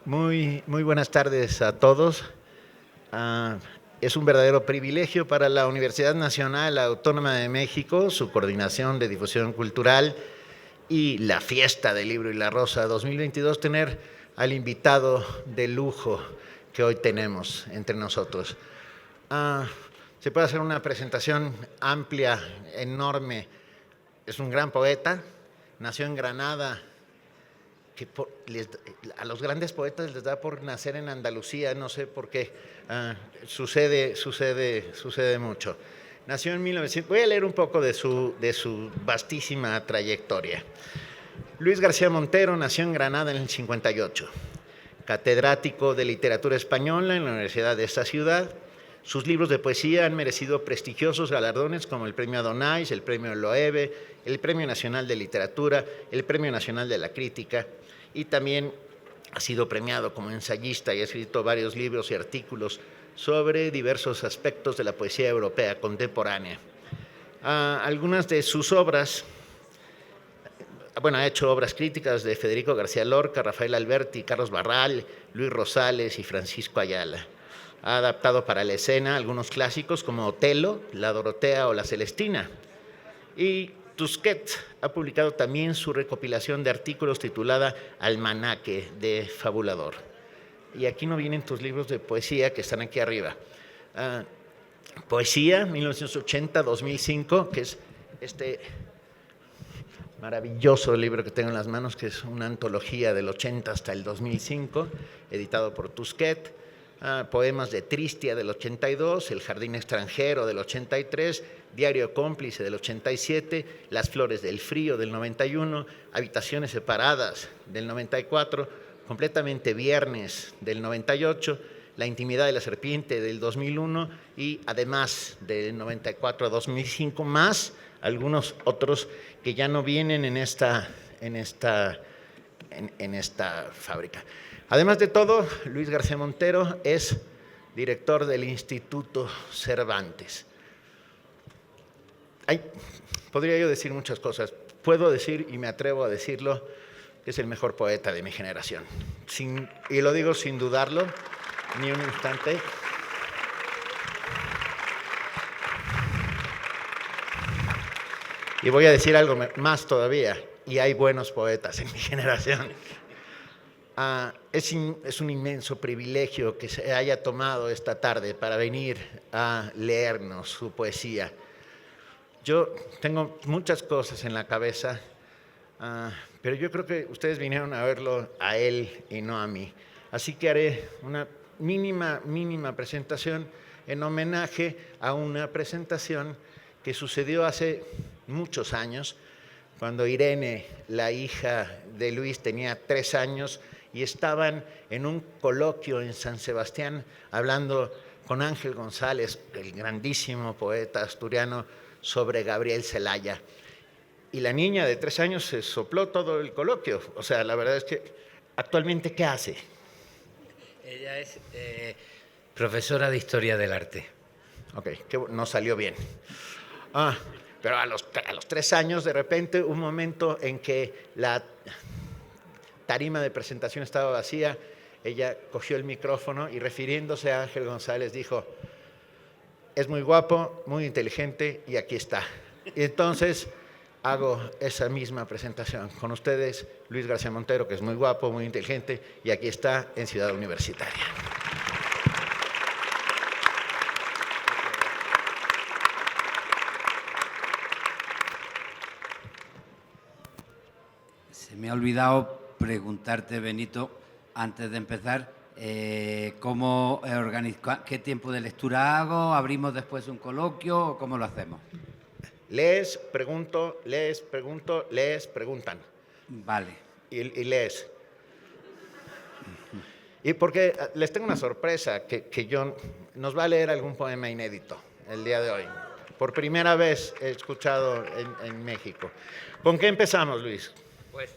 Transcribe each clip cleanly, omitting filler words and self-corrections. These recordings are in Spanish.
Muy buenas tardes a todos. Es un verdadero privilegio para la Universidad Nacional Autónoma de México, su Coordinación de Difusión Cultural y la Fiesta del Libro y la Rosa 2022, tener al invitado de lujo que hoy tenemos entre nosotros. Se puede hacer una presentación amplia, enorme. Es un gran poeta, nació en Granada. A los grandes poetas les da por nacer en Andalucía, no sé por qué, sucede mucho. Nació en 1900, voy a leer un poco de su vastísima trayectoria. Luis García Montero nació en Granada en el 58, catedrático de literatura española en la Universidad de esta ciudad. Sus libros de poesía han merecido prestigiosos galardones como el Premio Adonais, el Premio Loewe, el Premio Nacional de Literatura, el Premio Nacional de la Crítica, y también ha sido premiado como ensayista y ha escrito varios libros y artículos sobre diversos aspectos de la poesía europea contemporánea. Algunas de sus obras, ha hecho obras críticas de Federico García Lorca, Rafael Alberti, Carlos Barral, Luis Rosales y Francisco Ayala. Ha adaptado para la escena algunos clásicos como Otelo, La Dorotea o La Celestina. Y Tusquets ha publicado también su recopilación de artículos titulada Almanaque de Fabulador. Y aquí no vienen tus libros de poesía que están aquí arriba. Poesía, 1980-2005, que es este maravilloso libro que tengo en las manos, que es una antología del 80 hasta el 2005, editado por Tusquets. Poemas de Tristia del 82, El Jardín Extranjero del 83, Diario Cómplice del 87, Las Flores del Frío del 91, Habitaciones Separadas del 94, Completamente Viernes del 98, La Intimidad de la Serpiente del 2001 y además del 94 a 2005, más algunos otros que ya no vienen en esta fábrica. Además de todo, Luis García Montero es director del Instituto Cervantes. Podría yo decir muchas cosas. Puedo decir, y me atrevo a decirlo, que es el mejor poeta de mi generación. Y lo digo sin dudarlo, ni un instante. Y voy a decir algo más todavía, y hay buenos poetas en mi generación. Es un inmenso privilegio que se haya tomado esta tarde para venir a leernos su poesía. Yo tengo muchas cosas en la cabeza, pero yo creo que ustedes vinieron a verlo a él y no a mí. Así que haré una mínima presentación en homenaje a una presentación que sucedió hace muchos años, cuando Irene, la hija de Luis, tenía 3 años y estaban en un coloquio en San Sebastián hablando con Ángel González, el grandísimo poeta asturiano, sobre Gabriel Celaya. Y la niña de 3 años se sopló todo el coloquio. O sea, la verdad es que, ¿actualmente qué hace? Ella es profesora de Historia del Arte. Ok, que no salió bien. Pero a los 3 años, de repente, un momento en que la tarima de presentación estaba vacía, ella cogió el micrófono y, refiriéndose a Ángel González, dijo: es muy guapo, muy inteligente y aquí está. Y entonces hago esa misma presentación con ustedes, Luis García Montero, que es muy guapo, muy inteligente y aquí está en Ciudad Universitaria. Se me ha olvidado preguntarte, Benito, antes de empezar, ¿cómo qué tiempo de lectura hago? ¿Abrimos después un coloquio o cómo lo hacemos? Lees, pregunto, lees, preguntan. Vale. Y lees. Y porque les tengo una sorpresa, que John nos va a leer algún poema inédito el día de hoy. Por primera vez he escuchado en México. ¿Con qué empezamos, Luis? Pues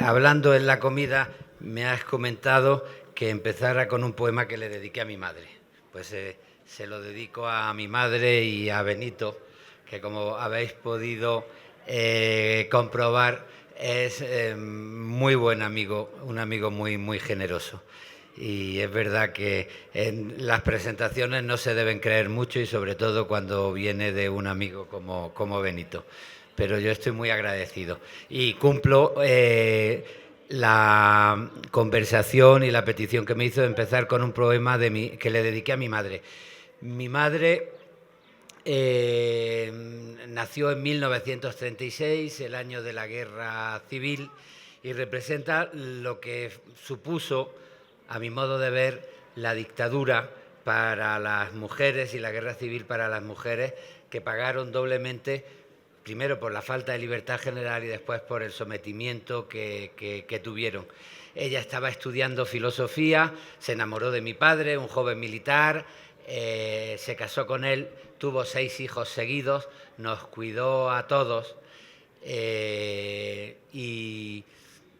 hablando en la comida, me has comentado que empezara con un poema que le dediqué a mi madre. Pues se lo dedico a mi madre y a Benito, que como habéis podido comprobar, Es muy buen amigo, un amigo muy, muy generoso. Y es verdad que en las presentaciones no se deben creer mucho y sobre todo cuando viene de un amigo como Benito. Pero yo estoy muy agradecido y cumplo la conversación y la petición que me hizo de empezar con un poema que le dediqué a mi madre. Mi madre nació en 1936, el año de la Guerra Civil, y representa lo que supuso, a mi modo de ver, la dictadura para las mujeres y la guerra civil para las mujeres, que pagaron doblemente, primero por la falta de libertad general y después por el sometimiento que tuvieron. Ella estaba estudiando filosofía, se enamoró de mi padre, un joven militar, se casó con él, tuvo 6 hijos seguidos, nos cuidó a todos y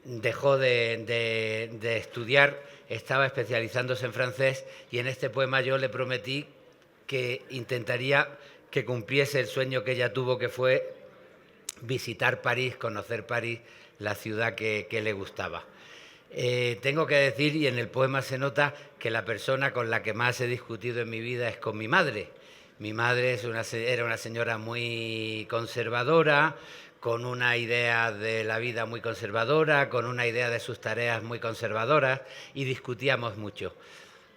dejó de estudiar, estaba especializándose en francés y en este poema yo le prometí que intentaría que cumpliese el sueño que ella tuvo, que fue visitar París, conocer París, la ciudad que le gustaba. Tengo que decir, y en el poema se nota, que la persona con la que más he discutido en mi vida es con mi madre. Mi madre era una señora muy conservadora, con una idea de la vida muy conservadora, con una idea de sus tareas muy conservadoras, y discutíamos mucho.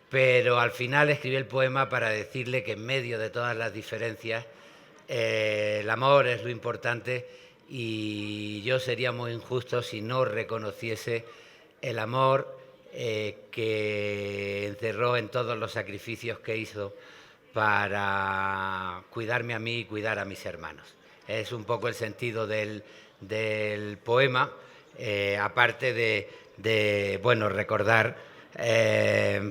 Pero al final escribí el poema para decirle que en medio de todas las diferencias, el amor es lo importante y yo sería muy injusto si no reconociese el amor que encerró en todos los sacrificios que hizo para cuidarme a mí y cuidar a mis hermanos. Es un poco el sentido del poema, aparte de bueno, recordar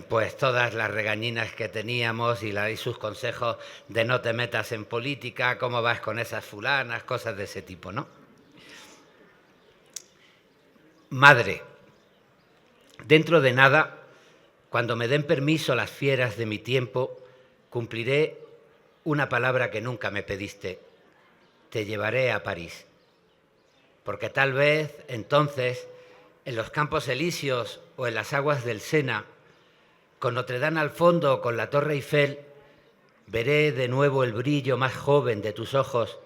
pues todas las regañinas que teníamos y sus consejos de no te metas en política, cómo vas con esas fulanas, cosas de ese tipo, ¿no? Madre, dentro de nada, cuando me den permiso las fieras de mi tiempo, cumpliré una palabra que nunca me pediste. Te llevaré a París. Porque tal vez entonces, en los Campos Elíseos o en las aguas del Sena, con Notre Dame al fondo o con la Torre Eiffel, veré de nuevo el brillo más joven de tus ojos,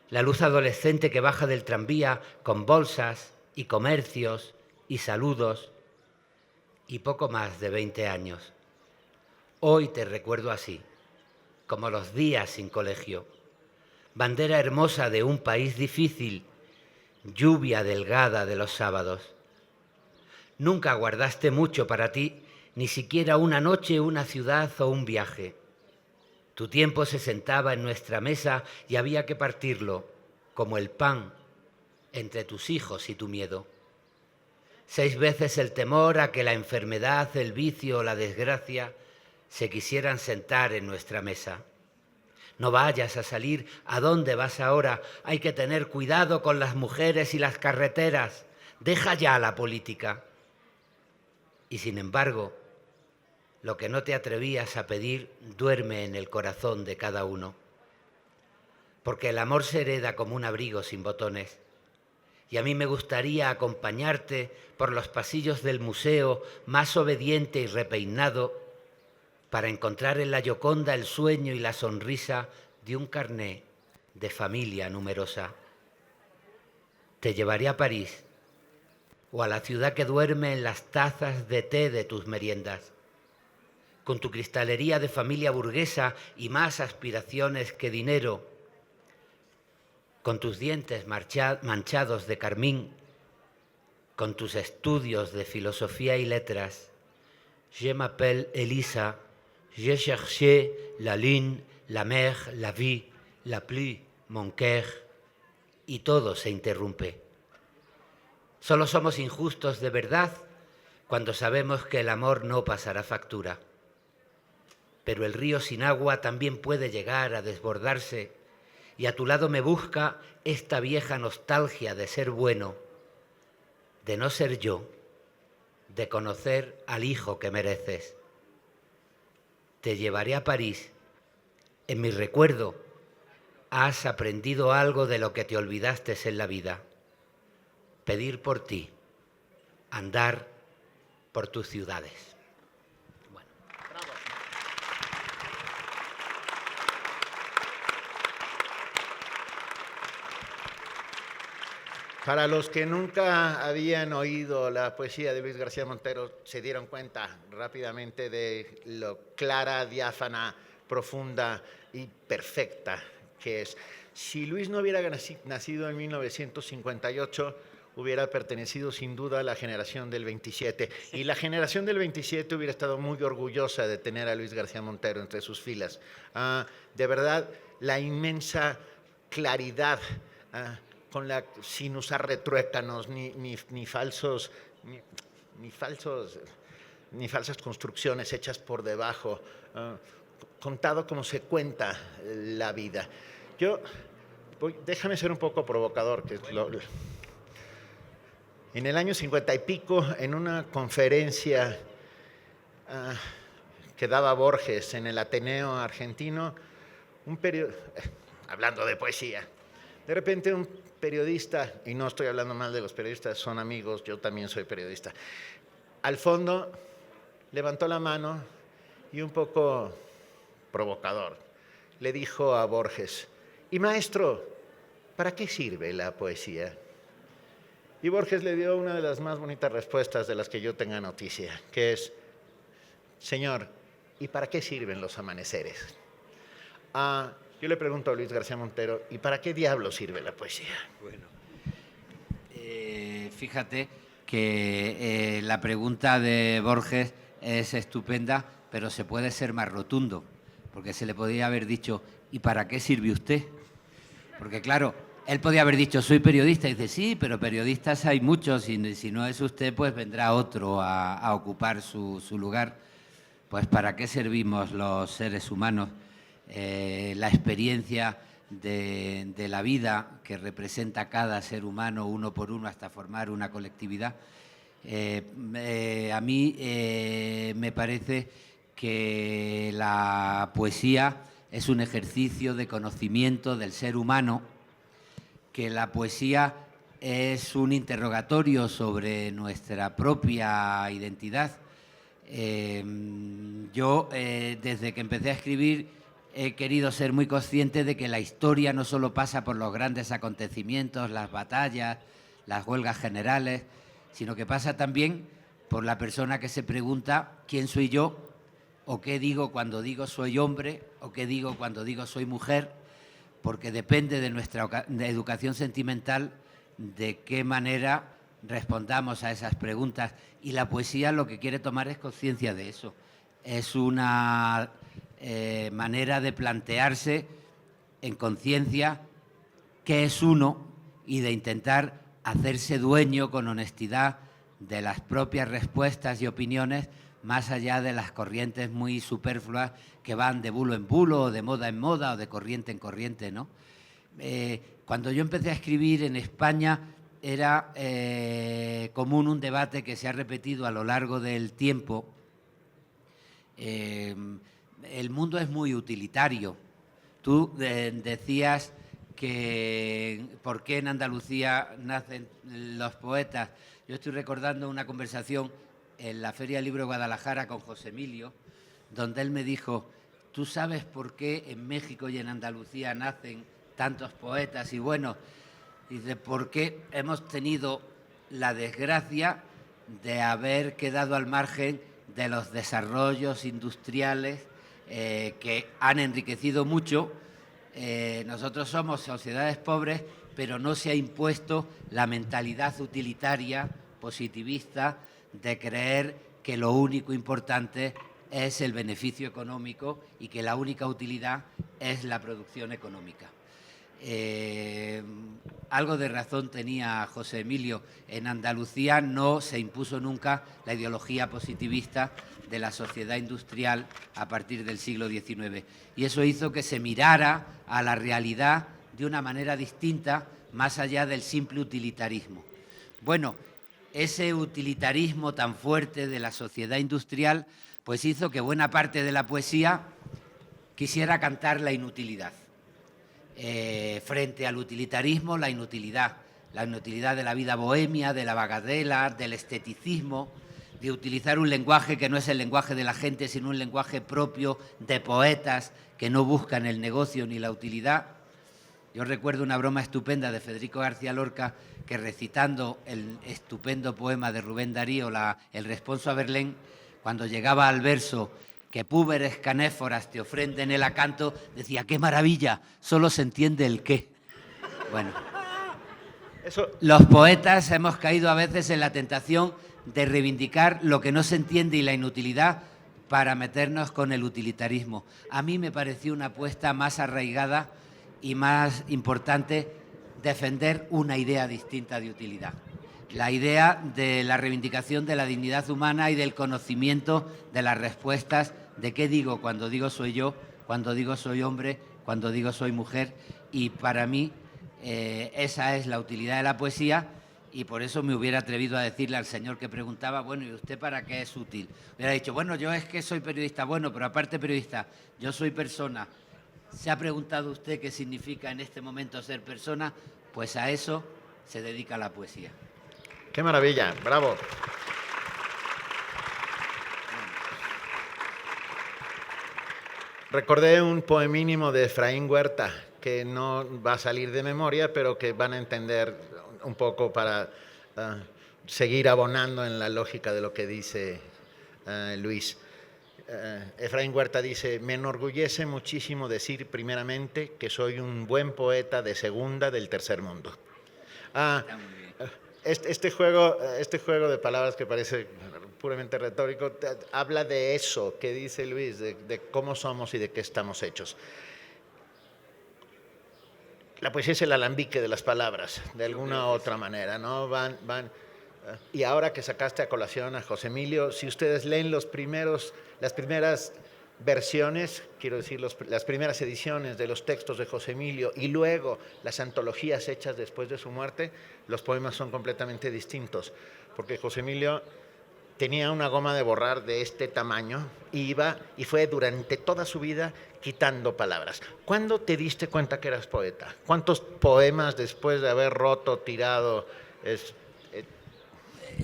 la luz adolescente que baja del tranvía con bolsas y comercios y saludos y poco más de 20 años. Hoy te recuerdo así, como los días sin colegio, bandera hermosa de un país difícil, lluvia delgada de los sábados. Nunca guardaste mucho para ti, ni siquiera una noche, una ciudad o un viaje. Tu tiempo se sentaba en nuestra mesa y había que partirlo, como el pan, entre tus hijos y tu miedo. 6 veces el temor a que la enfermedad, el vicio o la desgracia se quisieran sentar en nuestra mesa. No vayas a salir. ¿A dónde vas ahora? Hay que tener cuidado con las mujeres y las carreteras. Deja ya la política. Y sin embargo, lo que no te atrevías a pedir duerme en el corazón de cada uno. Porque el amor se hereda como un abrigo sin botones. Y a mí me gustaría acompañarte por los pasillos del museo más obediente y repeinado para encontrar en la Gioconda el sueño y la sonrisa de un carné de familia numerosa. Te llevaré a París o a la ciudad que duerme en las tazas de té de tus meriendas, con tu cristalería de familia burguesa y más aspiraciones que dinero, con tus dientes manchados de carmín, con tus estudios de filosofía y letras. Je m'appelle Elisa, j'ai cherché la lune, la mer, la vie, la pluie, mon cœur, y todo se interrumpe. Solo somos injustos de verdad cuando sabemos que el amor no pasará factura. Pero el río sin agua también puede llegar a desbordarse y a tu lado me busca esta vieja nostalgia de ser bueno, de no ser yo, de conocer al hijo que mereces. Te llevaré a París. En mi recuerdo has aprendido algo de lo que te olvidaste en la vida. pedir por ti, andar por tus ciudades. Bueno. Bravo. Para los que nunca habían oído la poesía de Luis García Montero, se dieron cuenta rápidamente de lo clara, diáfana, profunda y perfecta que es. Si Luis no hubiera nacido en 1958, hubiera pertenecido sin duda a la generación del 27. Y la generación del 27 hubiera estado muy orgullosa de tener a Luis García Montero entre sus filas. De verdad, la inmensa claridad, sin usar retruécanos ni falsas construcciones hechas por debajo, contado como se cuenta la vida. Déjame ser un poco provocador, en el año 50 y pico, en una conferencia que daba Borges en el Ateneo argentino, hablando de poesía, de repente un periodista, y no estoy hablando mal de los periodistas, son amigos, yo también soy periodista, al fondo levantó la mano y un poco provocador le dijo a Borges: y maestro, ¿para qué sirve la poesía? Y Borges le dio una de las más bonitas respuestas de las que yo tenga noticia, que es: señor, ¿y para qué sirven los amaneceres? Yo le pregunto a Luis García Montero: ¿y para qué diablos sirve la poesía? Bueno, fíjate que la pregunta de Borges es estupenda, pero se puede ser más rotundo, porque se le podría haber dicho: ¿y para qué sirve usted? Porque claro, él podía haber dicho: soy periodista, y dice: sí, pero periodistas hay muchos, y si no es usted, pues vendrá otro a ocupar su lugar. Pues ¿para qué servimos los seres humanos? La experiencia de la vida que representa cada ser humano uno por uno hasta formar una colectividad. A mí me parece que la poesía es un ejercicio de conocimiento del ser humano, que la poesía es un interrogatorio sobre nuestra propia identidad. Yo, desde que empecé a escribir, he querido ser muy consciente de que la historia no solo pasa por los grandes acontecimientos, las batallas, las huelgas generales, sino que pasa también por la persona que se pregunta: ¿quién soy yo? ¿O qué digo cuando digo soy hombre? ¿O qué digo cuando digo soy mujer? Porque depende de nuestra educación sentimental de qué manera respondamos a esas preguntas. Y la poesía lo que quiere tomar es conciencia de eso. Es una manera de plantearse en conciencia qué es uno y de intentar hacerse dueño con honestidad de las propias respuestas y opiniones, más allá de las corrientes muy superfluas que van de bulo en bulo, o de moda en moda, o de corriente en corriente, ¿no? Cuando yo empecé a escribir en España era común un debate que se ha repetido a lo largo del tiempo. El mundo es muy utilitario. Tú decías que ¿por qué en Andalucía nacen los poetas? Yo estoy recordando una conversación en la Feria del Libro de Guadalajara con José Emilio, donde él me dijo: ¿tú sabes por qué en México y en Andalucía nacen tantos poetas? Y bueno, dice: porque hemos tenido la desgracia de haber quedado al margen de los desarrollos industriales que han enriquecido mucho. Nosotros somos sociedades pobres, pero no se ha impuesto la mentalidad utilitaria, positivista, de creer que lo único importante es el beneficio económico y que la única utilidad es la producción económica. Algo de razón tenía José Emilio. En Andalucía no se impuso nunca la ideología positivista de la sociedad industrial a partir del siglo XIX. Y eso hizo que se mirara a la realidad de una manera distinta, más allá del simple utilitarismo. Bueno, ese utilitarismo tan fuerte de la sociedad industrial pues hizo que buena parte de la poesía quisiera cantar la inutilidad. Frente al utilitarismo, la inutilidad. la inutilidad de la vida bohemia, de la bagatela, del esteticismo, de utilizar un lenguaje que no es el lenguaje de la gente, sino un lenguaje propio de poetas que no buscan el negocio ni la utilidad. Yo recuerdo una broma estupenda de Federico García Lorca, que recitando el estupendo poema de Rubén Darío, El responso a Verlaine, cuando llegaba al verso que púberes canéforas te ofrenden el acanto, decía, ¡qué maravilla! Solo se entiende el qué. Bueno, los poetas hemos caído a veces en la tentación de reivindicar lo que no se entiende y la inutilidad para meternos con el utilitarismo. A mí me pareció una apuesta más arraigada y más importante defender una idea distinta de utilidad. La idea de la reivindicación de la dignidad humana y del conocimiento de las respuestas de qué digo cuando digo soy yo, cuando digo soy hombre, cuando digo soy mujer. Y para mí esa es la utilidad de la poesía, y por eso me hubiera atrevido a decirle al señor que preguntaba, bueno, ¿y usted para qué es útil? Hubiera dicho, bueno, yo es que soy periodista, bueno, pero aparte periodista, yo soy persona. ¿Se ha preguntado usted qué significa en este momento ser persona? Pues a eso se dedica la poesía. ¡Qué maravilla! ¡Bravo! Recordé un poemínimo de Efraín Huerta, que no va a salir de memoria, pero que van a entender un poco para seguir abonando en la lógica de lo que dice Luis. Efraín Huerta dice, me enorgullece muchísimo decir primeramente que soy un buen poeta de segunda del tercer mundo. Este juego de palabras que parece puramente retórico habla de eso que dice Luis, de cómo somos y de qué estamos hechos. La poesía es el alambique de las palabras, de alguna u otra manera, ¿no? Y ahora que sacaste a colación a José Emilio, si ustedes leen las primeras versiones, quiero decir, las primeras ediciones de los textos de José Emilio y luego las antologías hechas después de su muerte, los poemas son completamente distintos, porque José Emilio tenía una goma de borrar de este tamaño y fue durante toda su vida quitando palabras. ¿Cuándo te diste cuenta que eras poeta? ¿Cuántos poemas después de haber roto, tirado?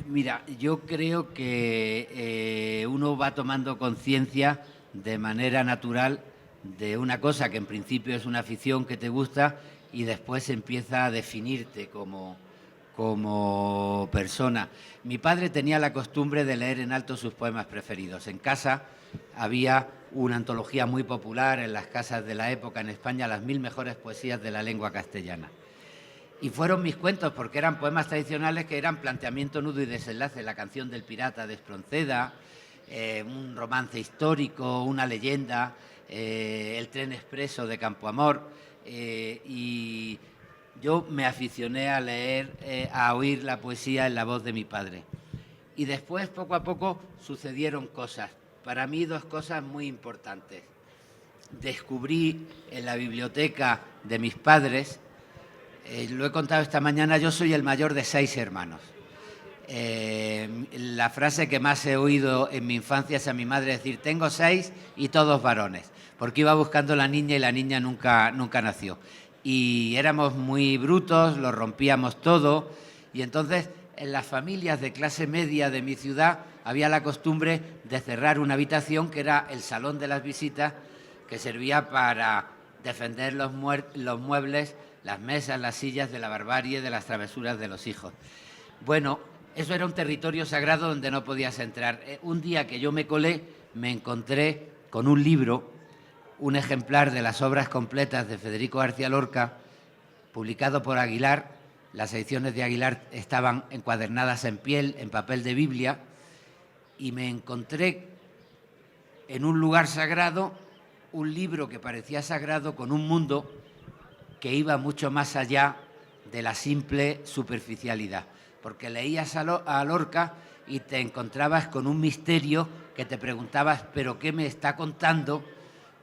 Mira, yo creo que uno va tomando conciencia de manera natural de una cosa que en principio es una afición que te gusta y después empieza a definirte como persona. Mi padre tenía la costumbre de leer en alto sus poemas preferidos. En casa había una antología muy popular en las casas de la época en España, las 1000 mejores poesías de la lengua castellana. Y fueron mis cuentos, porque eran poemas tradicionales que eran planteamiento, nudo y desenlace, la canción del pirata de Espronceda, un romance histórico, una leyenda, el tren expreso de Campoamor, y yo me aficioné a leer, a oír la poesía en la voz de mi padre. Y después, poco a poco, sucedieron cosas. Para mí, 2 cosas muy importantes. Descubrí en la biblioteca de mis padres, lo he contado esta mañana, yo soy el mayor de 6 hermanos. La frase que más he oído en mi infancia es a mi madre decir, tengo 6 y todos varones, porque iba buscando la niña y la niña nunca nació. Y éramos muy brutos, lo rompíamos todo, y entonces en las familias de clase media de mi ciudad había la costumbre de cerrar una habitación que era el salón de las visitas, que servía para defender los muebles, las mesas, las sillas de la barbarie, de las travesuras de los hijos. Bueno, eso era un territorio sagrado donde no podías entrar. Un día que yo me colé, me encontré con un libro, un ejemplar de las obras completas de Federico García Lorca, publicado por Aguilar. Las ediciones de Aguilar estaban encuadernadas en piel, en papel de Biblia, y me encontré en un lugar sagrado un libro que parecía sagrado con un mundo que iba mucho más allá de la simple superficialidad, porque leías a Lorca y te encontrabas con un misterio que te preguntabas, ¿pero qué me está contando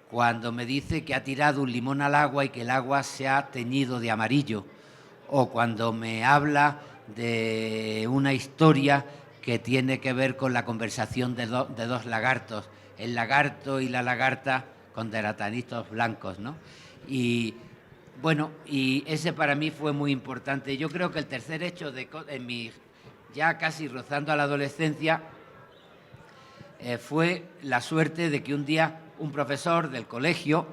cuando me dice que ha tirado un limón al agua y que el agua se ha teñido de amarillo? O cuando me habla de una historia que tiene que ver con la conversación de 2 lagartos, el lagarto y la lagarta con deratanitos blancos, ¿no? Y Bueno, y ese para mí fue muy importante. Yo creo que el tercer hecho, en mi, ya casi rozando a la adolescencia, fue la suerte de que un día un profesor del colegio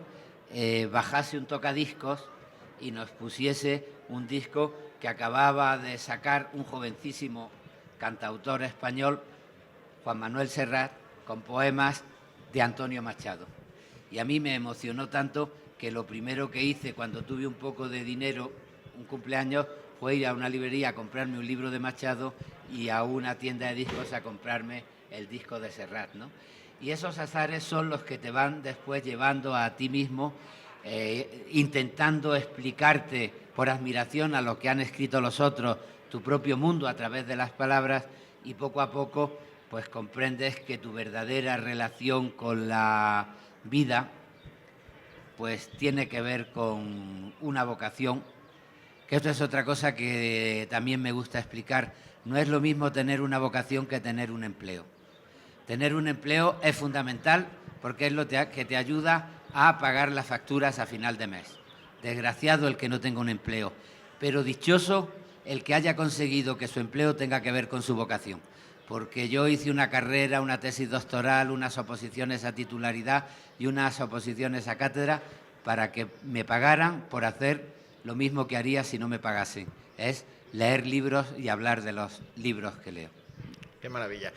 bajase un tocadiscos y nos pusiese un disco que acababa de sacar un jovencísimo cantautor español, Juan Manuel Serrat, con poemas de Antonio Machado. Y a mí me emocionó tanto que lo primero que hice cuando tuve un poco de dinero, un cumpleaños, fue ir a una librería a comprarme un libro de Machado y a una tienda de discos a comprarme el disco de Serrat, ¿no? Y esos azares son los que te van después llevando a ti mismo, intentando explicarte por admiración a lo que han escrito los otros, tu propio mundo a través de las palabras, y poco a poco pues comprendes que tu verdadera relación con la vida pues tiene que ver con una vocación, que esto es otra cosa que también me gusta explicar. No es lo mismo tener una vocación que tener un empleo. Tener un empleo es fundamental porque es lo que te ayuda a pagar las facturas a final de mes. Desgraciado el que no tenga un empleo, pero dichoso el que haya conseguido que su empleo tenga que ver con su vocación. Porque yo hice una carrera, una tesis doctoral, unas oposiciones a titularidad y unas oposiciones a cátedra para que me pagaran por hacer lo mismo que haría si no me pagasen. Es leer libros y hablar de los libros que leo. Qué maravilla.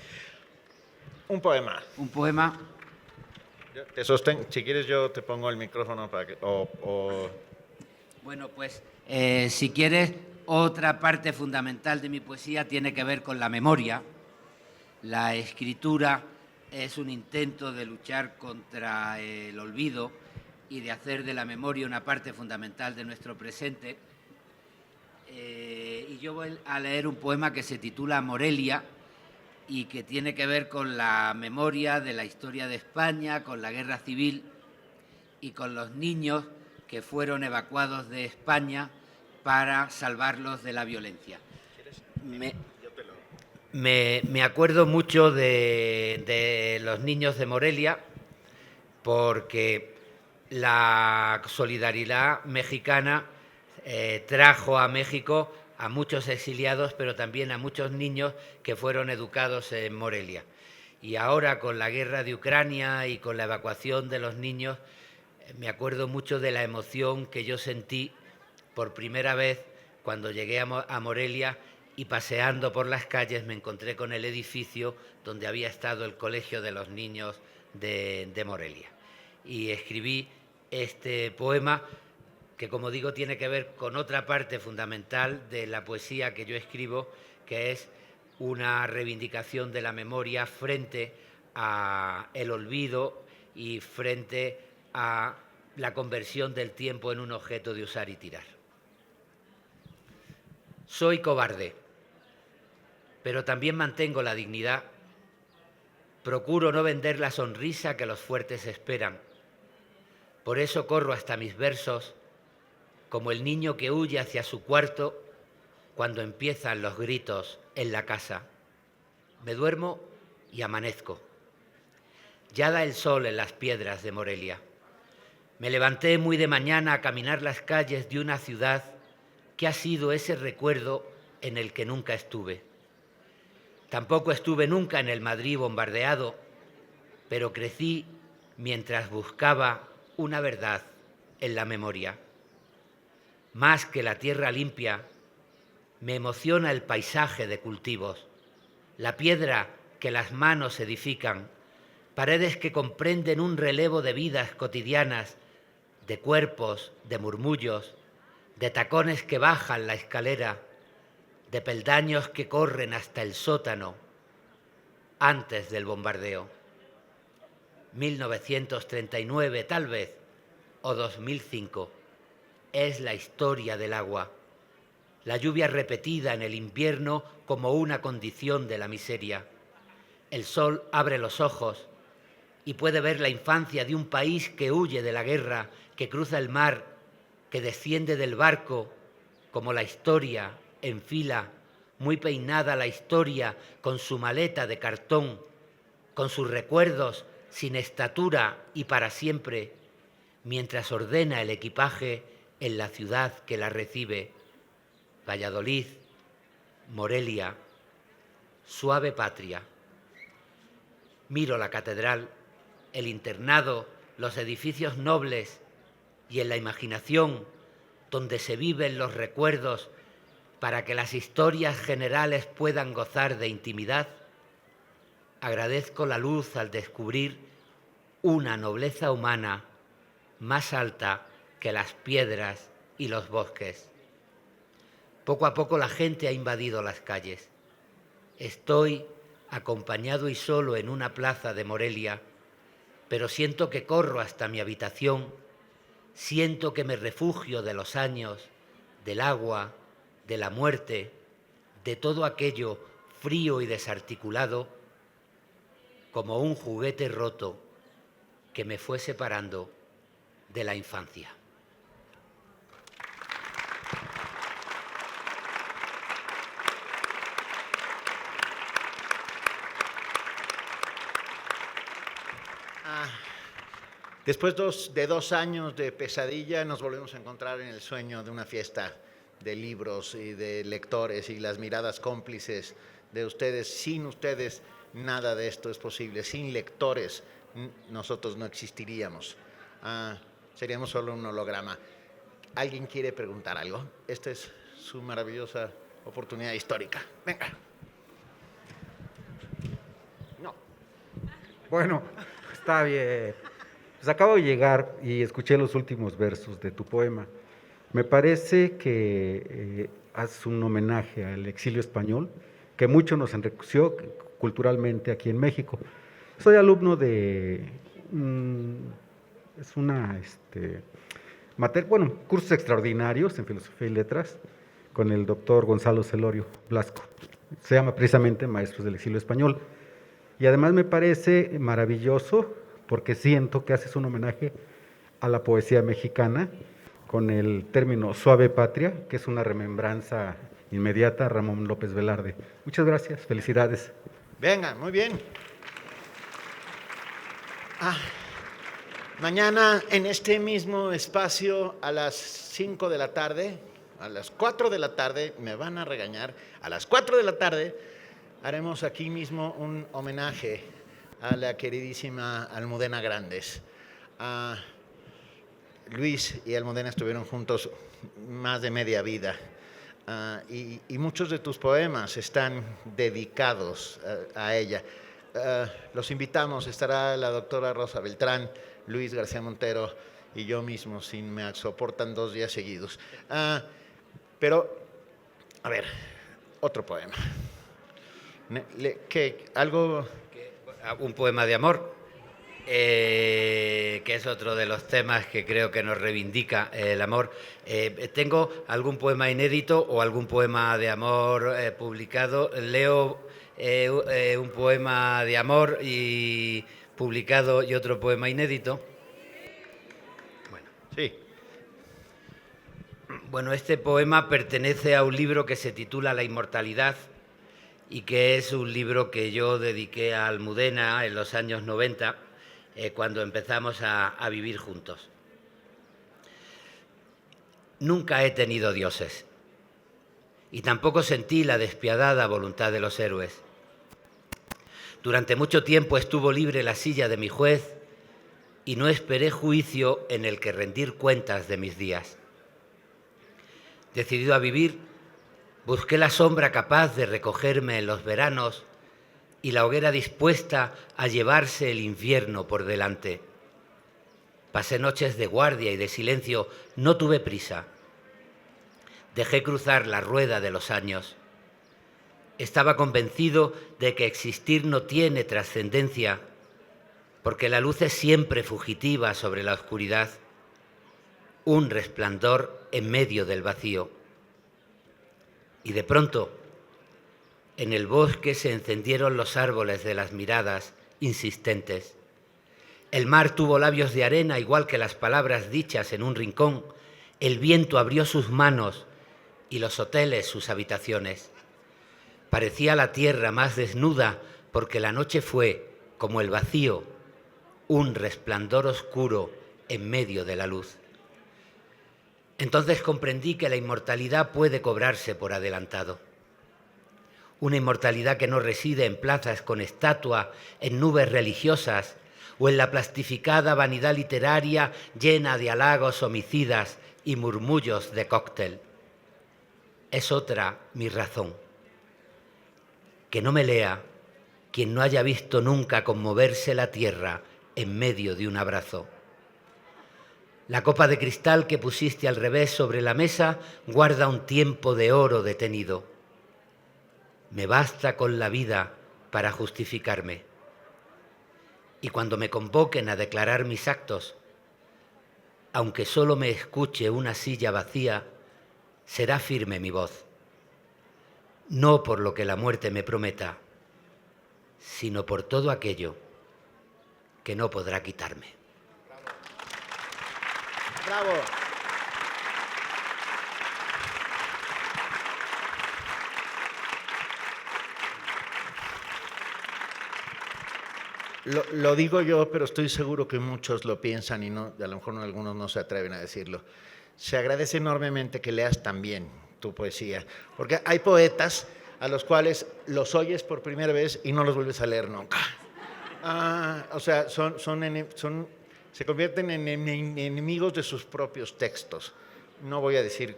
Un poema. Un poema. Te sostengo. Si quieres yo te pongo el micrófono para que... Bueno, pues si quieres, otra parte fundamental de mi poesía tiene que ver con la memoria. La escritura es un intento de luchar contra el olvido y de hacer de la memoria una parte fundamental de nuestro presente. Y yo voy a leer un poema que se titula Morelia y que tiene que ver con la memoria de la historia de España, con la guerra civil y con los niños que fueron evacuados de España para salvarlos de la violencia. Me acuerdo mucho de los niños de Morelia porque la solidaridad mexicana trajo a México a muchos exiliados, pero también a muchos niños que fueron educados en Morelia. Y ahora, con la guerra de Ucrania y con la evacuación de los niños, me acuerdo mucho de la emoción que yo sentí por primera vez cuando llegué a Morelia y paseando por las calles me encontré con el edificio donde había estado el Colegio de los Niños de Morelia. Y escribí este poema que, como digo, tiene que ver con otra parte fundamental de la poesía que yo escribo, que es una reivindicación de la memoria frente al olvido y frente a la conversión del tiempo en un objeto de usar y tirar. Soy cobarde, pero también mantengo la dignidad. Procuro no vender la sonrisa que los fuertes esperan. Por eso corro hasta mis versos como el niño que huye hacia su cuarto cuando empiezan los gritos en la casa. Me duermo y amanezco. Ya da el sol en las piedras de Morelia. Me levanté muy de mañana a caminar las calles de una ciudad que ha sido ese recuerdo en el que nunca estuve. Tampoco estuve nunca en el Madrid bombardeado, pero crecí mientras buscaba una verdad en la memoria. Más que la tierra limpia, me emociona el paisaje de cultivos, la piedra que las manos edifican, paredes que comprenden un relevo de vidas cotidianas, de cuerpos, de murmullos, de tacones que bajan la escalera, de peldaños que corren hasta el sótano antes del bombardeo. 1939 tal vez, o 2005, es la historia del agua, la lluvia repetida en el invierno como una condición de la miseria. El sol abre los ojos y puede ver la infancia de un país que huye de la guerra, que cruza el mar, que desciende del barco, como la historia en fila, muy peinada la historia con su maleta de cartón, con sus recuerdos sin estatura y para siempre, mientras ordena el equipaje en la ciudad que la recibe, Valladolid, Morelia, suave patria. Miro la catedral, el internado, los edificios nobles y en la imaginación, donde se viven los recuerdos para que las historias generales puedan gozar de intimidad, agradezco la luz al descubrir una nobleza humana más alta que las piedras y los bosques. Poco a poco la gente ha invadido las calles. Estoy acompañado y solo en una plaza de Morelia, pero siento que corro hasta mi habitación, siento que me refugio de los años, del agua, de la muerte, de todo aquello frío y desarticulado, como un juguete roto que me fue separando de la infancia. Después de 2 años de pesadilla, nos volvemos a encontrar en el sueño de una fiesta de libros y de lectores y las miradas cómplices de ustedes. Sin ustedes, nada de esto es posible. Sin lectores, nosotros no existiríamos. Seríamos solo un holograma. ¿Alguien quiere preguntar algo? Esta es su maravillosa oportunidad histórica. Venga. No. Bueno, está bien. Pues acabo de llegar y escuché los últimos versos de tu poema. Me parece que haces un homenaje al exilio español, que mucho nos enriqueció culturalmente aquí en México. Soy alumno de cursos extraordinarios en Filosofía y Letras con el doctor Gonzalo Celorio Blasco. Se llama precisamente Maestros del Exilio Español. Y además me parece maravilloso porque siento que haces un homenaje a la poesía mexicana con el término suave patria, que es una remembranza inmediata a Ramón López Velarde. Muchas gracias, felicidades. Venga, muy bien. Mañana en este mismo espacio a las 5 de la tarde, a las 4 de la tarde, me van a regañar, a las 4 de la tarde haremos aquí mismo un homenaje a la queridísima Almudena Grandes. Luis y Almudena estuvieron juntos más de media vida y muchos de tus poemas están dedicados a ella. Los invitamos, estará la doctora Rosa Beltrán, Luis García Montero y yo mismo, si me soportan 2 días seguidos. Pero, a ver, otro poema. ¿Algo? Un poema de amor, que es otro de los temas que creo que nos reivindica el amor. Tengo algún poema inédito o algún poema de amor publicado. Leo un poema de amor y publicado y otro poema inédito. Bueno. Sí. Bueno, este poema pertenece a un libro que se titula La inmortalidad y que es un libro que yo dediqué a Almudena en los años 90, cuando empezamos a vivir juntos. Nunca he tenido dioses y tampoco sentí la despiadada voluntad de los héroes. Durante mucho tiempo estuvo libre la silla de mi juez y no esperé juicio en el que rendir cuentas de mis días. Decidido a vivir, busqué la sombra capaz de recogerme en los veranos y la hoguera dispuesta a llevarse el infierno por delante. Pasé noches de guardia y de silencio, no tuve prisa. Dejé cruzar la rueda de los años. Estaba convencido de que existir no tiene trascendencia, porque la luz es siempre fugitiva sobre la oscuridad, un resplandor en medio del vacío. Y de pronto, en el bosque se encendieron los árboles de las miradas insistentes. El mar tuvo labios de arena igual que las palabras dichas en un rincón. El viento abrió sus manos y los hoteles sus habitaciones. Parecía la tierra más desnuda porque la noche fue, como el vacío, un resplandor oscuro en medio de la luz. Entonces comprendí que la inmortalidad puede cobrarse por adelantado. Una inmortalidad que no reside en plazas con estatua, en nubes religiosas o en la plastificada vanidad literaria llena de halagos homicidas y murmullos de cóctel. Es otra mi razón. Que no me lea quien no haya visto nunca conmoverse la tierra en medio de un abrazo. La copa de cristal que pusiste al revés sobre la mesa guarda un tiempo de oro detenido. Me basta con la vida para justificarme. Y cuando me convoquen a declarar mis actos, aunque solo me escuche una silla vacía, será firme mi voz. No por lo que la muerte me prometa, sino por todo aquello que no podrá quitarme. ¡Bravo! Lo digo yo, pero estoy seguro que muchos lo piensan y no, a lo mejor algunos no se atreven a decirlo. Se agradece enormemente que leas también tu poesía, porque hay poetas a los cuales los oyes por primera vez y no los vuelves a leer nunca. O sea, se convierten en enemigos de sus propios textos. No voy a decir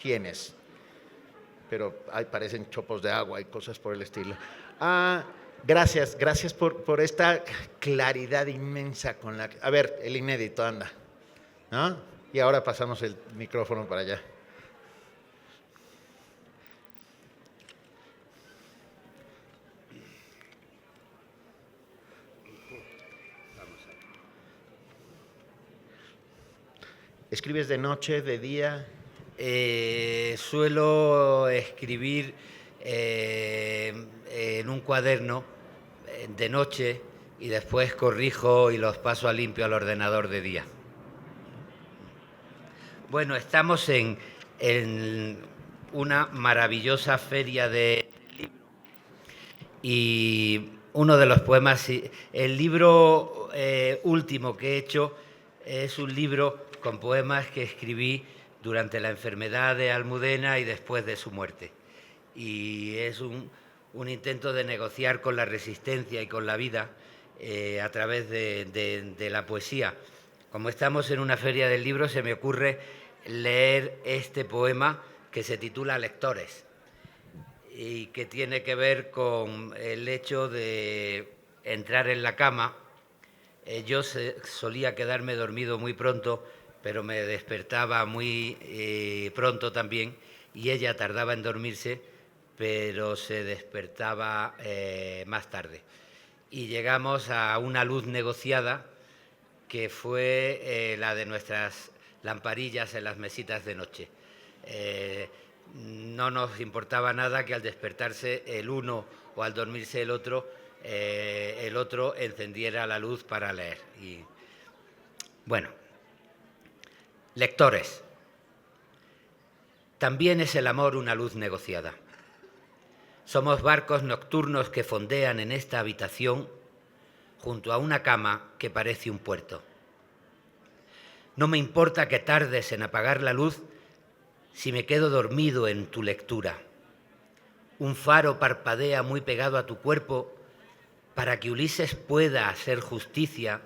quiénes, pero parecen chopos de agua y cosas por el estilo. Gracias por esta claridad inmensa con la que... A ver, el inédito, anda, ¿no? Y ahora pasamos el micrófono para allá. ¿Escribes de noche, de día? Suelo escribir en un cuaderno de noche y después corrijo y los paso a limpio al ordenador de día. Bueno, estamos en una maravillosa feria de libros y uno de los poemas, el libro último que he hecho es un libro con poemas que escribí durante la enfermedad de Almudena y después de su muerte. Y es un intento de negociar con la resistencia y con la vida a través de la poesía. Como estamos en una feria del libro, se me ocurre leer este poema que se titula Lectores y que tiene que ver con el hecho de entrar en la cama. Yo solía quedarme dormido muy pronto, pero me despertaba muy pronto también, y ella tardaba en dormirse, pero se despertaba más tarde. Y llegamos a una luz negociada que fue la de nuestras lamparillas en las mesitas de noche. No nos importaba nada que al despertarse el uno o al dormirse el otro encendiera la luz para leer. Y, bueno, lectores. También es el amor una luz negociada. Somos barcos nocturnos que fondean en esta habitación junto a una cama que parece un puerto. No me importa que tardes en apagar la luz si me quedo dormido en tu lectura. Un faro parpadea muy pegado a tu cuerpo para que Ulises pueda hacer justicia,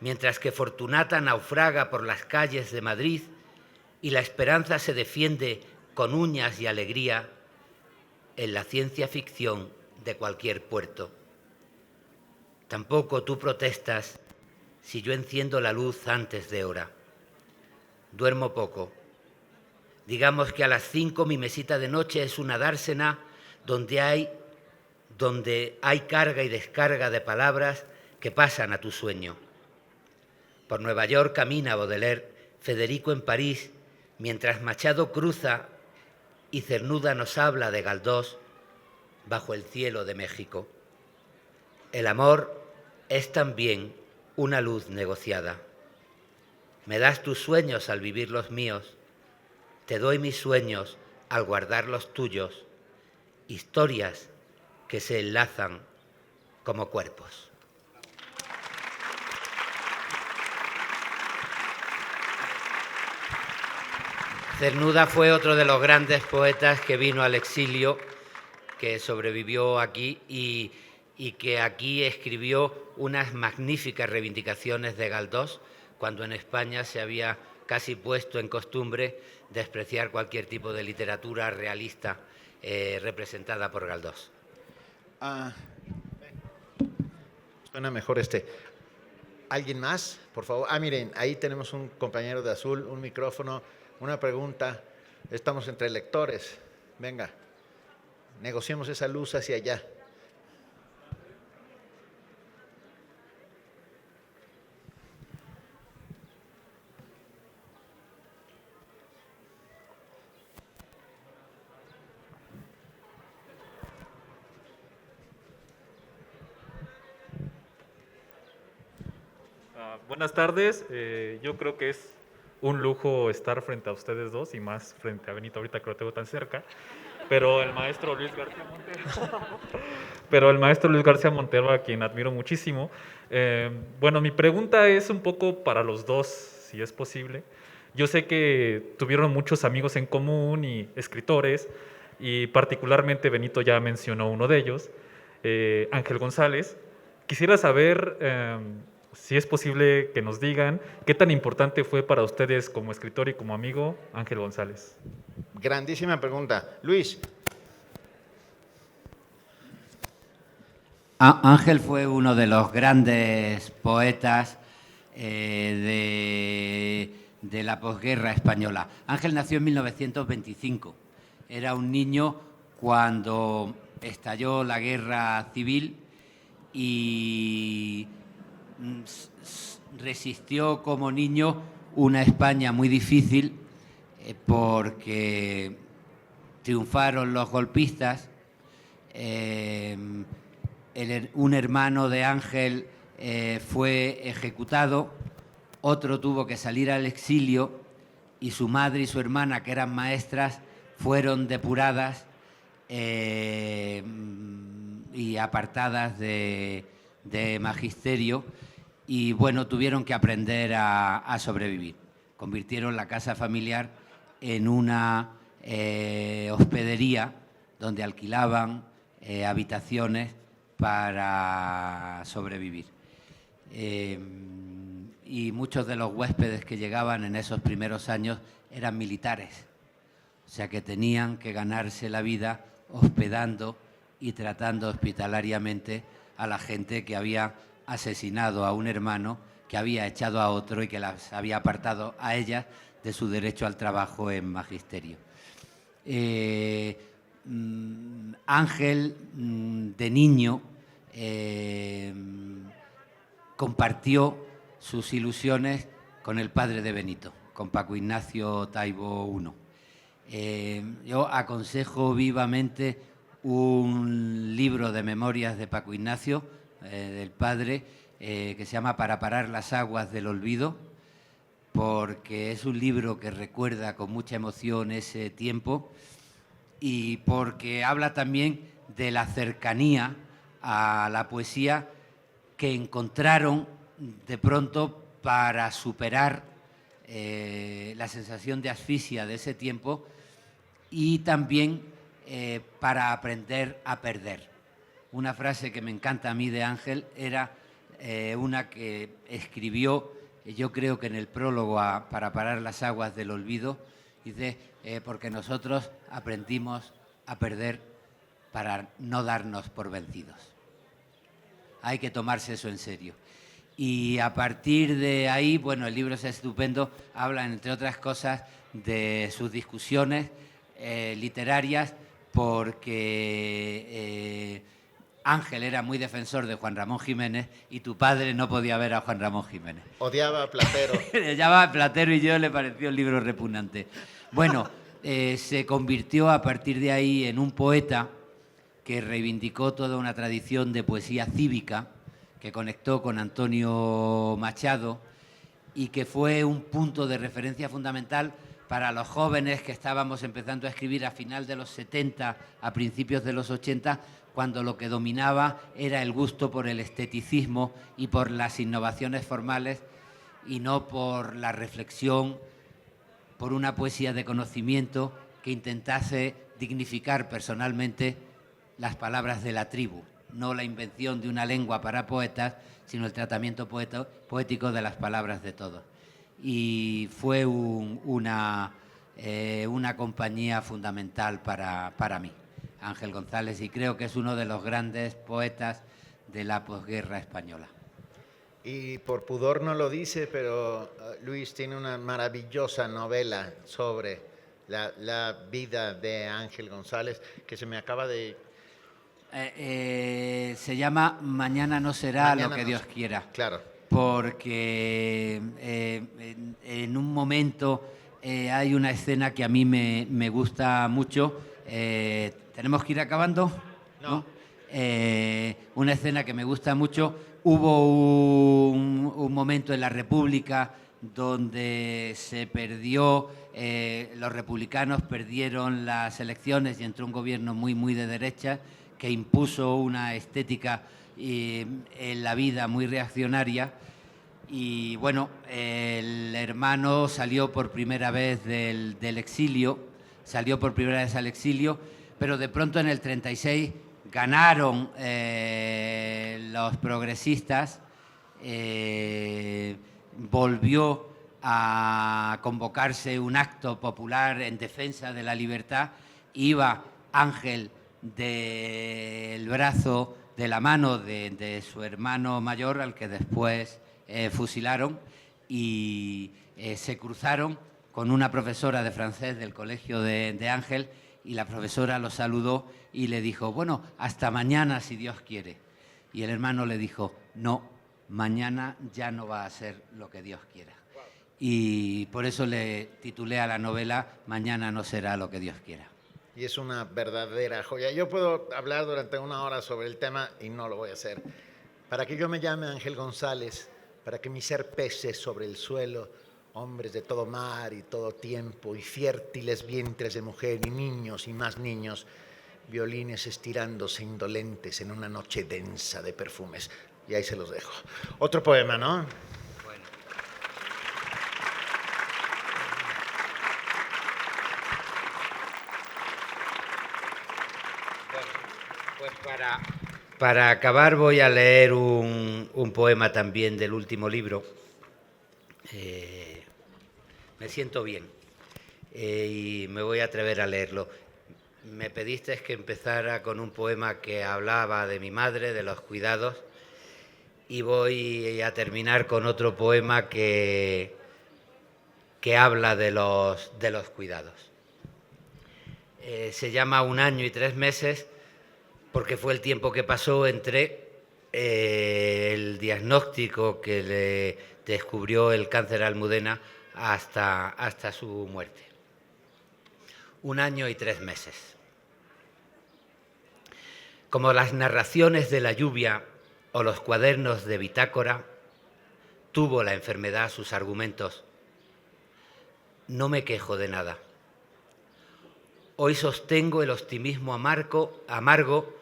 mientras que Fortunata naufraga por las calles de Madrid y la esperanza se defiende con uñas y alegría en la ciencia ficción de cualquier puerto. Tampoco tú protestas si yo enciendo la luz antes de hora. Duermo poco. Digamos que a las 5 mi mesita de noche es una dársena donde hay carga y descarga de palabras que pasan a tu sueño. Por Nueva York camina Baudelaire, Federico en París, mientras Machado cruza y Cernuda nos habla de Galdós bajo el cielo de México. El amor es también una luz negociada. Me das tus sueños al vivir los míos, te doy mis sueños al guardar los tuyos, historias que se enlazan como cuerpos. Cernuda fue otro de los grandes poetas que vino al exilio, que sobrevivió aquí y que aquí escribió unas magníficas reivindicaciones de Galdós, cuando en España se había casi puesto en costumbre despreciar cualquier tipo de literatura realista representada por Galdós. Suena mejor este. ¿Alguien más? Por favor. Miren, ahí tenemos un compañero de azul, un micrófono, una pregunta. Estamos entre lectores. Venga, negociemos esa luz hacia allá. Buenas tardes, yo creo que es un lujo estar frente a ustedes dos y más frente a Benito ahorita que lo tengo tan cerca, pero el maestro Luis García Montero, a quien admiro muchísimo. Bueno, mi pregunta es un poco para los dos, si es posible. Yo sé que tuvieron muchos amigos en común y escritores, y particularmente Benito ya mencionó uno de ellos, Ángel González. Quisiera saber si es posible que nos digan qué tan importante fue para ustedes como escritor y como amigo Ángel González. Grandísima pregunta. Luis. Ángel fue uno de los grandes poetas de la posguerra española. Ángel nació en 1925. Era un niño cuando estalló la guerra civil y resistió como niño una España muy difícil porque triunfaron los golpistas. Un hermano de Ángel fue ejecutado, otro tuvo que salir al exilio y su madre y su hermana, que eran maestras, fueron depuradas y apartadas de magisterio, y bueno, tuvieron que aprender a sobrevivir. Convirtieron la casa familiar en una hospedería donde alquilaban habitaciones para sobrevivir. Y muchos de los huéspedes que llegaban en esos primeros años eran militares, o sea que tenían que ganarse la vida hospedando y tratando hospitalariamente a la gente que había asesinado a un hermano, que había echado a otro y que las había apartado a ellas de su derecho al trabajo en magisterio. Ángel, de niño, compartió sus ilusiones con el padre de Benito, con Paco Ignacio Taibo I. Yo aconsejo vivamente un libro de memorias de Paco Ignacio, del padre, que se llama Para parar las aguas del olvido, porque es un libro que recuerda con mucha emoción ese tiempo y porque habla también de la cercanía a la poesía que encontraron de pronto para superar la sensación de asfixia de ese tiempo y también para aprender a perder. Una frase que me encanta a mí de Ángel era una que escribió, yo creo que en el prólogo a Para parar las aguas del olvido, dice, porque nosotros aprendimos a perder para no darnos por vencidos. Hay que tomarse eso en serio. Y a partir de ahí, bueno, el libro es estupendo, habla, entre otras cosas, de sus discusiones literarias, porque Ángel era muy defensor de Juan Ramón Jiménez y tu padre no podía ver a Juan Ramón Jiménez. Odiaba a Platero. Le odiaba a Platero y yo le pareció el libro repugnante. Bueno, se convirtió a partir de ahí en un poeta que reivindicó toda una tradición de poesía cívica, que conectó con Antonio Machado y que fue un punto de referencia fundamental para los jóvenes que estábamos empezando a escribir a final de los 70, a principios de los 80, cuando lo que dominaba era el gusto por el esteticismo y por las innovaciones formales y no por la reflexión por una poesía de conocimiento que intentase dignificar personalmente las palabras de la tribu, no la invención de una lengua para poetas, sino el tratamiento poético de las palabras de todos. Y fue una compañía fundamental para mí, Ángel González, y creo que es uno de los grandes poetas de la posguerra española. Y por pudor no lo dice, pero Luis tiene una maravillosa novela sobre la vida de Ángel González, que se me acaba de... Se llama Mañana no será Mañana lo que no Dios será. quiera. Claro. Porque en un momento hay una escena que a mí me gusta mucho. ¿Tenemos que ir acabando? No. Una escena que me gusta mucho. Hubo un momento en la República donde se perdió, los republicanos perdieron las elecciones y entró un gobierno muy de derecha que impuso una estética en la vida muy reaccionaria. Y bueno, el hermano salió por primera vez del exilio, salió por primera vez al exilio, pero de pronto en el 36 ganaron los progresistas, volvió a convocarse un acto popular en defensa de la libertad, iba Ángel del brazo, de la mano de su hermano mayor, al que después fusilaron, y se cruzaron con una profesora de francés del colegio de Ángel, y la profesora lo saludó y le dijo, bueno, hasta mañana si Dios quiere. Y el hermano le dijo, no, mañana ya no va a ser lo que Dios quiera. Y por eso le titulé a la novela Mañana no será lo que Dios quiera. Y es una verdadera joya. Yo puedo hablar durante una hora sobre el tema y no lo voy a hacer. Para que yo me llame Ángel González, para que mi ser pese sobre el suelo, hombres de todo mar y todo tiempo, y fértiles vientres de mujer y niños y más niños, violines estirándose indolentes en una noche densa de perfumes. Y ahí se los dejo. Otro poema, ¿no? Bueno. Pues para acabar voy a leer un poema también del último libro. Me siento bien y me voy a atrever a leerlo. Me pediste que empezara con un poema que hablaba de mi madre, de los cuidados, y voy a terminar con otro poema que habla de los cuidados. Se llama 1 año y 3 meses porque fue el tiempo que pasó entre el diagnóstico que le descubrió el cáncer a Almudena hasta su muerte. 1 año y 3 meses. Como las narraciones de la lluvia o los cuadernos de bitácora, tuvo la enfermedad sus argumentos. No me quejo de nada. Hoy sostengo el optimismo amargo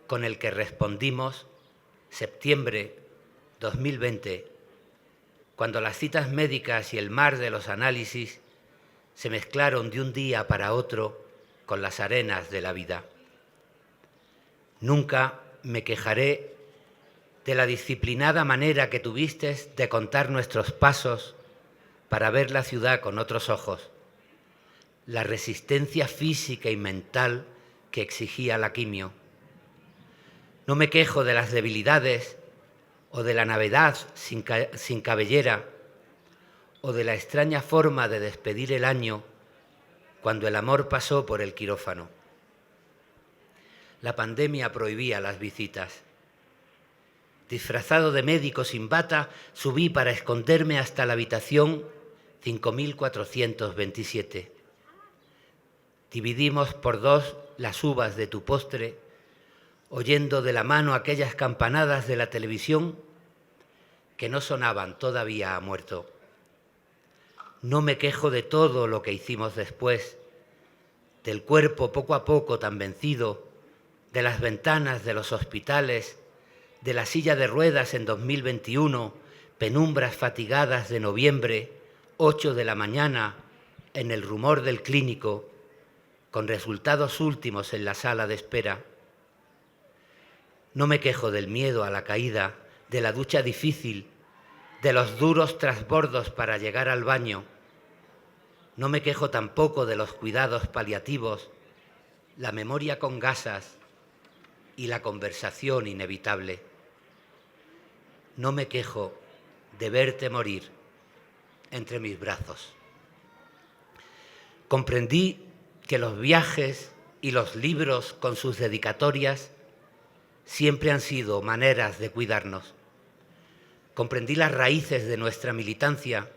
con el que respondimos septiembre 2020, cuando las citas médicas y el mar de los análisis se mezclaron de un día para otro con las arenas de la vida. Nunca me quejaré de la disciplinada manera que tuviste de contar nuestros pasos para ver la ciudad con otros ojos, la resistencia física y mental que exigía la quimio. No me quejo de las debilidades o de la navidad sin cabellera o de la extraña forma de despedir el año cuando el amor pasó por el quirófano. La pandemia prohibía las visitas. Disfrazado de médico sin bata, subí para esconderme hasta la habitación 5427. Dividimos por 2 las uvas de tu postre, oyendo de la mano aquellas campanadas de la televisión que no sonaban todavía a muerto. No me quejo de todo lo que hicimos después, del cuerpo poco a poco tan vencido, de las ventanas de los hospitales, de la silla de ruedas en 2021, penumbras fatigadas de noviembre, 8 de la mañana, en el rumor del clínico, con resultados últimos en la sala de espera. No me quejo del miedo a la caída, de la ducha difícil, de los duros trasbordos para llegar al baño. No me quejo tampoco de los cuidados paliativos, la memoria con gasas y la conversación inevitable. No me quejo de verte morir entre mis brazos. Comprendí que los viajes y los libros con sus dedicatorias siempre han sido maneras de cuidarnos. Comprendí las raíces de nuestra militancia.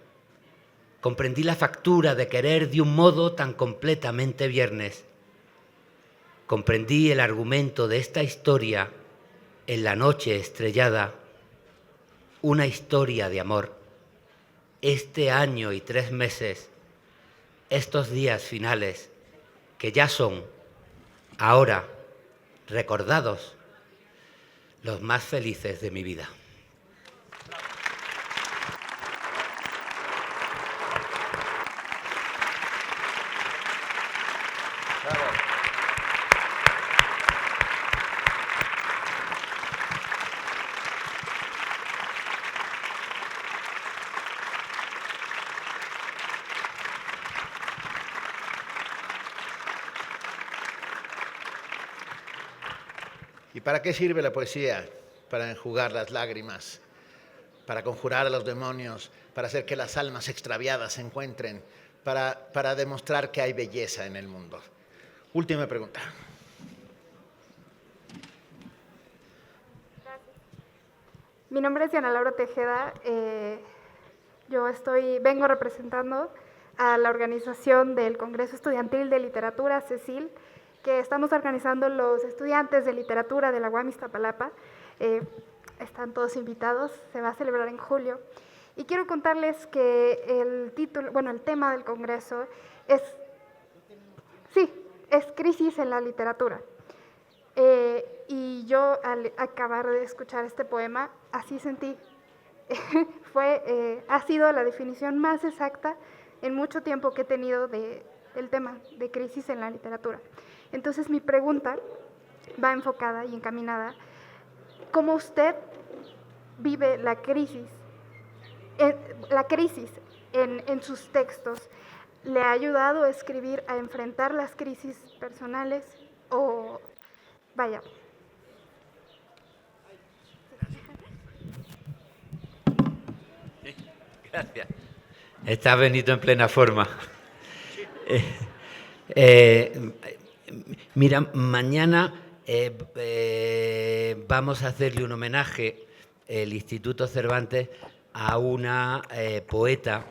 Comprendí la factura de querer de un modo tan completamente viernes. Comprendí el argumento de esta historia en la noche estrellada, una historia de amor. Este año y 3 meses, estos días finales, que ya son, ahora, recordados, los más felices de mi vida. ¿Y para qué sirve la poesía? Para enjugar las lágrimas, para conjurar a los demonios, para hacer que las almas extraviadas se encuentren, para demostrar que hay belleza en el mundo. Última pregunta. Mi nombre es Diana Laura Tejeda. Yo vengo representando a la organización del Congreso Estudiantil de Literatura, CECIL, que estamos organizando los estudiantes de literatura de la UAM Iztapalapa. Están todos invitados, se va a celebrar en julio. Y quiero contarles que el tema del Congreso es crisis en la literatura. Y yo al acabar de escuchar este poema, así sentí. Ha sido la definición más exacta en mucho tiempo que he tenido del tema de crisis en la literatura. Entonces mi pregunta va enfocada y encaminada, ¿cómo usted vive la crisis en sus textos? ¿Le ha ayudado a escribir, a enfrentar las crisis personales? O, vaya. Gracias. Está Benito en plena forma. Mira, mañana vamos a hacerle un homenaje, el Instituto Cervantes, a una poeta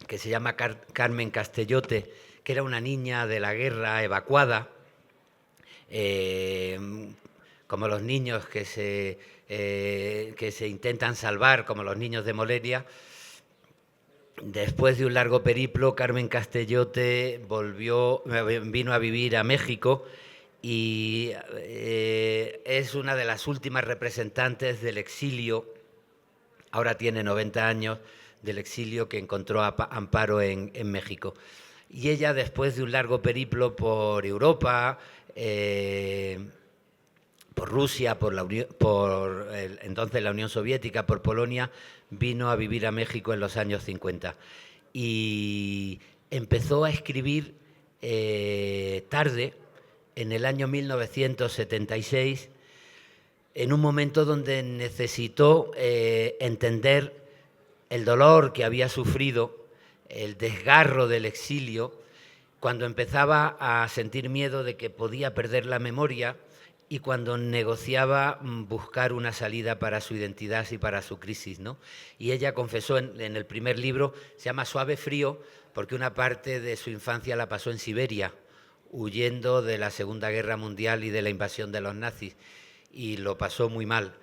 que se llama Carmen Castellote, que era una niña de la guerra evacuada, como los niños que se intentan salvar, como los niños de Moleria. Después de un largo periplo, Carmen Castellote vino a vivir a México y es una de las últimas representantes del exilio, ahora tiene 90 años, del exilio que encontró amparo en México. Y ella, después de un largo periplo por Europa, por Rusia, entonces la Unión Soviética, por Polonia, vino a vivir a México en los años 50 y empezó a escribir tarde, en el año 1976, en un momento donde necesitó entender el dolor que había sufrido, el desgarro del exilio, cuando empezaba a sentir miedo de que podía perder la memoria y cuando negociaba buscar una salida para su identidad y para su crisis, ¿no? Y ella confesó en el primer libro, se llama Suave Frío, porque una parte de su infancia la pasó en Siberia, huyendo de la Segunda Guerra Mundial y de la invasión de los nazis, y lo pasó muy mal.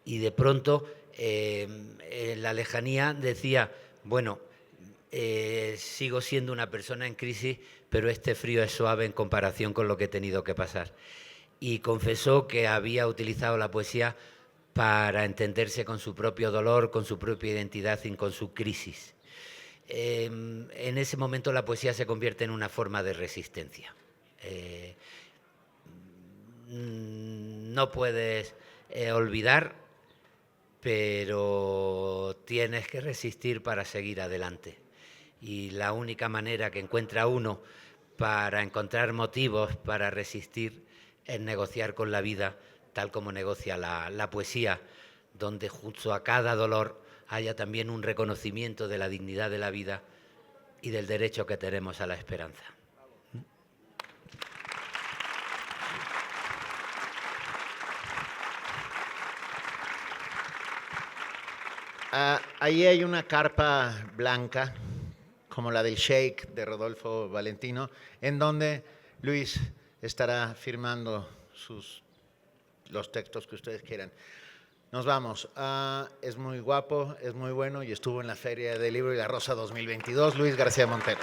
Y de pronto, en la lejanía, decía, bueno, sigo siendo una persona en crisis, pero este frío es suave en comparación con lo que he tenido que pasar. Y confesó que había utilizado la poesía para entenderse con su propio dolor, con su propia identidad y con su crisis. en ese momento la poesía se convierte en una forma de resistencia. No puedes olvidar, pero tienes que resistir para seguir adelante. Y la única manera que encuentra uno para encontrar motivos para resistir es negociar con la vida, tal como negocia la poesía, donde junto a cada dolor haya también un reconocimiento de la dignidad de la vida y del derecho que tenemos a la esperanza. Ahí hay una carpa blanca, como la del Shake de Rodolfo Valentino, en donde Luis estará firmando los textos que ustedes quieran. Nos vamos. Es muy guapo, es muy bueno y estuvo en la Feria del Libro y la Rosa 2022. Luis García Montero.